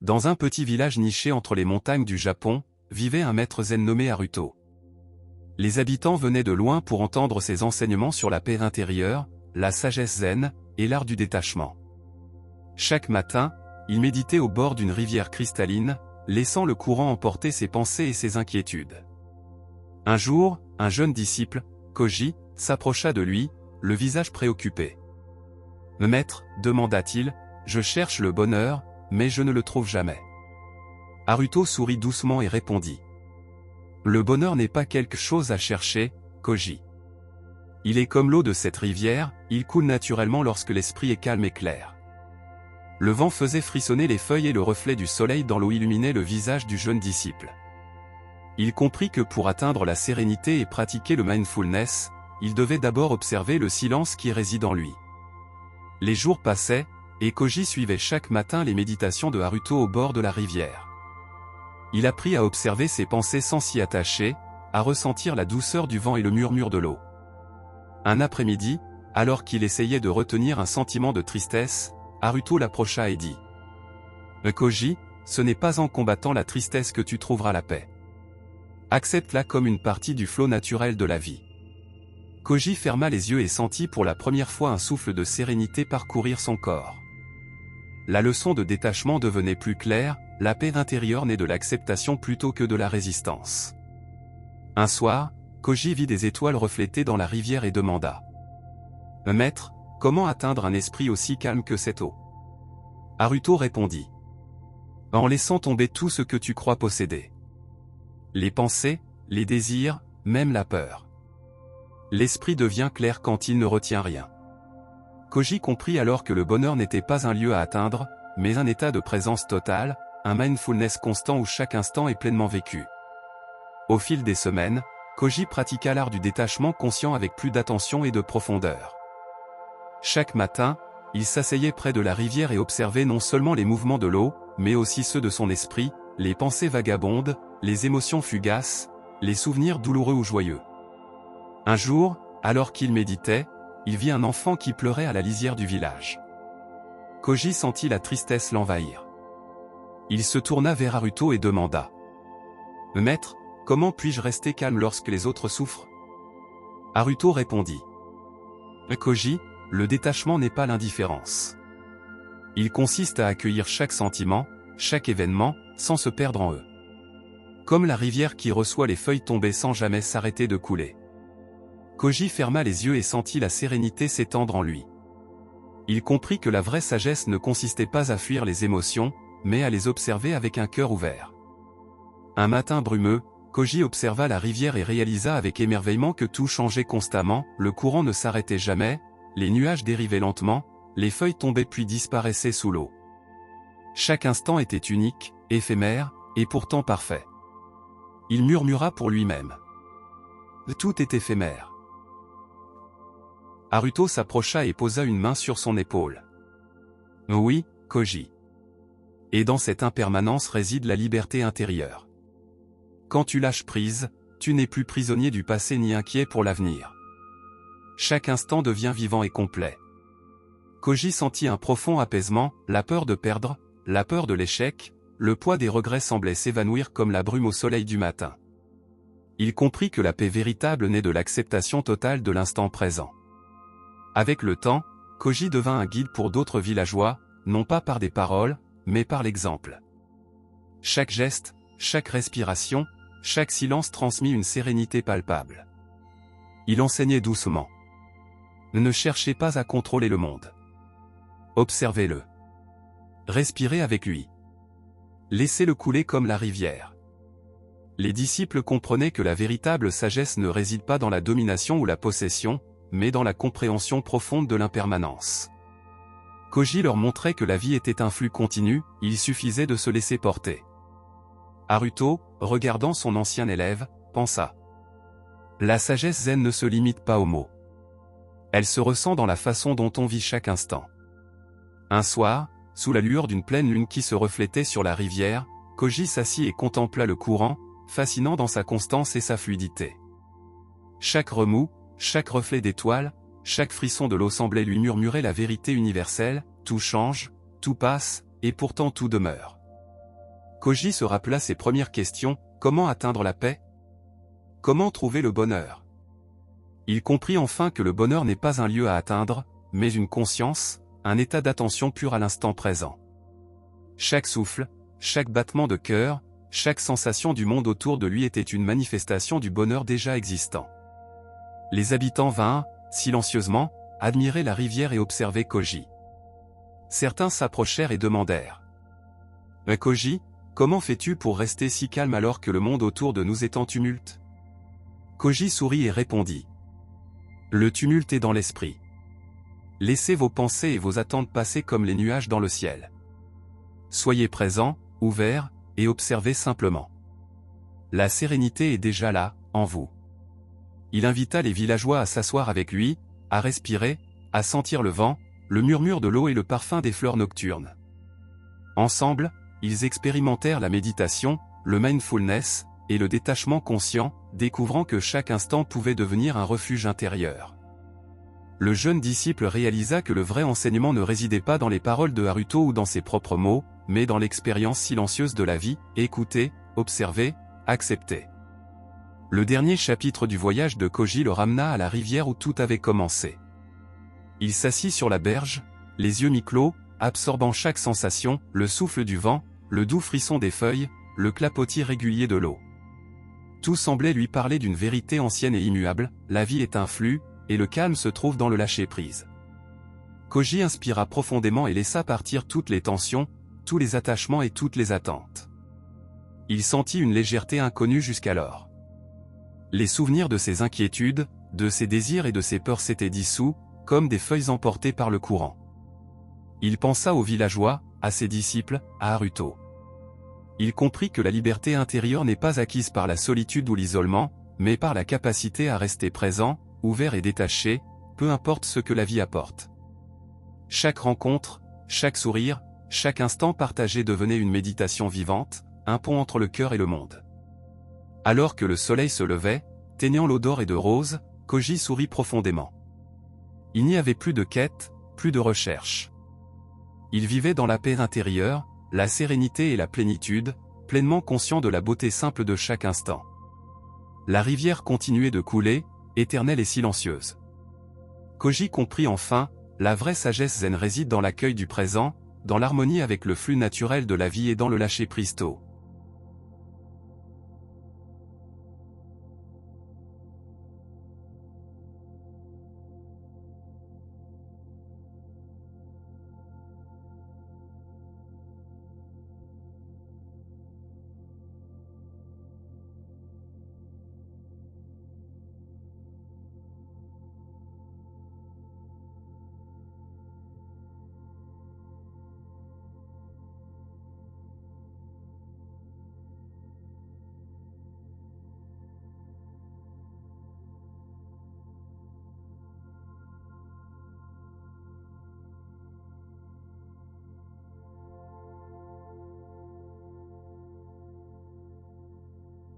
Dans un petit village niché entre les montagnes du Japon, vivait un maître zen nommé Haruto. Les habitants venaient de loin pour entendre ses enseignements sur la paix intérieure, la sagesse zen, et l'art du détachement. Chaque matin, il méditait au bord d'une rivière cristalline, laissant le courant emporter ses pensées et ses inquiétudes. Un jour, un jeune disciple, Koji, s'approcha de lui, le visage préoccupé. « Maître, demanda-t-il, je cherche le bonheur, mais je ne le trouve jamais. » Haruto sourit doucement et répondit. « Le bonheur n'est pas quelque chose à chercher, Koji. Il est comme l'eau de cette rivière, il coule naturellement lorsque l'esprit est calme et clair. » Le vent faisait frissonner les feuilles et le reflet du soleil dans l'eau illuminait le visage du jeune disciple. Il comprit que pour atteindre la sérénité et pratiquer le mindfulness, il devait d'abord observer le silence qui réside en lui. Les jours passaient, et Koji suivait chaque matin les méditations de Haruto au bord de la rivière. Il apprit à observer ses pensées sans s'y attacher, à ressentir la douceur du vent et le murmure de l'eau. Un après-midi, alors qu'il essayait de retenir un sentiment de tristesse, Haruto l'approcha et dit « Koji, ce n'est pas en combattant la tristesse que tu trouveras la paix. Accepte-la comme une partie du flot naturel de la vie. » Koji ferma les yeux et sentit pour la première fois un souffle de sérénité parcourir son corps. La leçon de détachement devenait plus claire, la paix intérieure naît de l'acceptation plutôt que de la résistance. Un soir, Koji vit des étoiles reflétées dans la rivière et demanda « Maître, comment atteindre un esprit aussi calme que cette eau ?» Haruto répondit « En laissant tomber tout ce que tu crois posséder. Les pensées, les désirs, même la peur. L'esprit devient clair quand il ne retient rien. » Koji comprit alors que le bonheur n'était pas un lieu à atteindre, mais un état de présence totale, un mindfulness constant où chaque instant est pleinement vécu. Au fil des semaines, Koji pratiqua l'art du détachement conscient avec plus d'attention et de profondeur. Chaque matin, il s'asseyait près de la rivière et observait non seulement les mouvements de l'eau, mais aussi ceux de son esprit, les pensées vagabondes, les émotions fugaces, les souvenirs douloureux ou joyeux. Un jour, alors qu'il méditait, il vit un enfant qui pleurait à la lisière du village. Koji sentit la tristesse l'envahir. Il se tourna vers Haruto et demanda « Maître, comment puis-je rester calme lorsque les autres souffrent ?» Haruto répondit « Koji, le détachement n'est pas l'indifférence. Il consiste à accueillir chaque sentiment, chaque événement, sans se perdre en eux. Comme la rivière qui reçoit les feuilles tombées sans jamais s'arrêter de couler. » Koji ferma les yeux et sentit la sérénité s'étendre en lui. Il comprit que la vraie sagesse ne consistait pas à fuir les émotions, mais à les observer avec un cœur ouvert. Un matin brumeux, Koji observa la rivière et réalisa avec émerveillement que tout changeait constamment, le courant ne s'arrêtait jamais, les nuages dérivaient lentement, les feuilles tombaient puis disparaissaient sous l'eau. Chaque instant était unique, éphémère, et pourtant parfait. Il murmura pour lui-même. Tout est éphémère. Haruto s'approcha et posa une main sur son épaule. Oui, Koji. Et dans cette impermanence réside la liberté intérieure. Quand tu lâches prise, tu n'es plus prisonnier du passé ni inquiet pour l'avenir. Chaque instant devient vivant et complet. Koji sentit un profond apaisement, la peur de perdre, la peur de l'échec, le poids des regrets semblait s'évanouir comme la brume au soleil du matin. Il comprit que la paix véritable naît de l'acceptation totale de l'instant présent. Avec le temps, Koji devint un guide pour d'autres villageois, non pas par des paroles, mais par l'exemple. Chaque geste, chaque respiration, chaque silence transmit une sérénité palpable. Il enseignait doucement. Ne cherchez pas à contrôler le monde. Observez-le. Respirez avec lui. Laissez-le couler comme la rivière. Les disciples comprenaient que la véritable sagesse ne réside pas dans la domination ou la possession, mais dans la compréhension profonde de l'impermanence. Koji leur montrait que la vie était un flux continu, il suffisait de se laisser porter. Haruto, regardant son ancien élève, pensa. La sagesse zen ne se limite pas aux mots. Elle se ressent dans la façon dont on vit chaque instant. Un soir, sous la lueur d'une pleine lune qui se reflétait sur la rivière, Koji s'assit et contempla le courant, fascinant dans sa constance et sa fluidité. Chaque remous, chaque reflet d'étoiles, chaque frisson de l'eau semblait lui murmurer la vérité universelle, tout change, tout passe, et pourtant tout demeure. Koji se rappela ses premières questions, comment atteindre la paix? Comment trouver le bonheur? Il comprit enfin que le bonheur n'est pas un lieu à atteindre, mais une conscience, un état d'attention pur à l'instant présent. Chaque souffle, chaque battement de cœur, chaque sensation du monde autour de lui était une manifestation du bonheur déjà existant. Les habitants vinrent, silencieusement, admirer la rivière et observer Koji. Certains s'approchèrent et demandèrent. « Mais Koji, comment fais-tu pour rester si calme alors que le monde autour de nous est en tumulte ?» Koji sourit et répondit. « Le tumulte est dans l'esprit. Laissez vos pensées et vos attentes passer comme les nuages dans le ciel. Soyez présents, ouverts, et observez simplement. La sérénité est déjà là, en vous. » Il invita les villageois à s'asseoir avec lui, à respirer, à sentir le vent, le murmure de l'eau et le parfum des fleurs nocturnes. Ensemble, ils expérimentèrent la méditation, le mindfulness, et le détachement conscient, découvrant que chaque instant pouvait devenir un refuge intérieur. Le jeune disciple réalisa que le vrai enseignement ne résidait pas dans les paroles de Haruto ou dans ses propres mots, mais dans l'expérience silencieuse de la vie, écouter, observer, accepter. Le dernier chapitre du voyage de Koji le ramena à la rivière où tout avait commencé. Il s'assit sur la berge, les yeux mi-clos, absorbant chaque sensation, le souffle du vent, le doux frisson des feuilles, le clapotis régulier de l'eau. Tout semblait lui parler d'une vérité ancienne et immuable, la vie est un flux, et le calme se trouve dans le lâcher-prise. Koji inspira profondément et laissa partir toutes les tensions, tous les attachements et toutes les attentes. Il sentit une légèreté inconnue jusqu'alors. Les souvenirs de ses inquiétudes, de ses désirs et de ses peurs s'étaient dissous, comme des feuilles emportées par le courant. Il pensa aux villageois, à ses disciples, à Haruto. Il comprit que la liberté intérieure n'est pas acquise par la solitude ou l'isolement, mais par la capacité à rester présent, ouvert et détaché, peu importe ce que la vie apporte. Chaque rencontre, chaque sourire, chaque instant partagé devenait une méditation vivante, un pont entre le cœur et le monde. Alors que le soleil se levait, teignant l'eau d'or et de rose, Koji sourit profondément. Il n'y avait plus de quête, plus de recherche. Il vivait dans la paix intérieure, la sérénité et la plénitude, pleinement conscient de la beauté simple de chaque instant. La rivière continuait de couler, éternelle et silencieuse. Koji comprit enfin, la vraie sagesse zen réside dans l'accueil du présent, dans l'harmonie avec le flux naturel de la vie et dans le lâcher-prise tôt.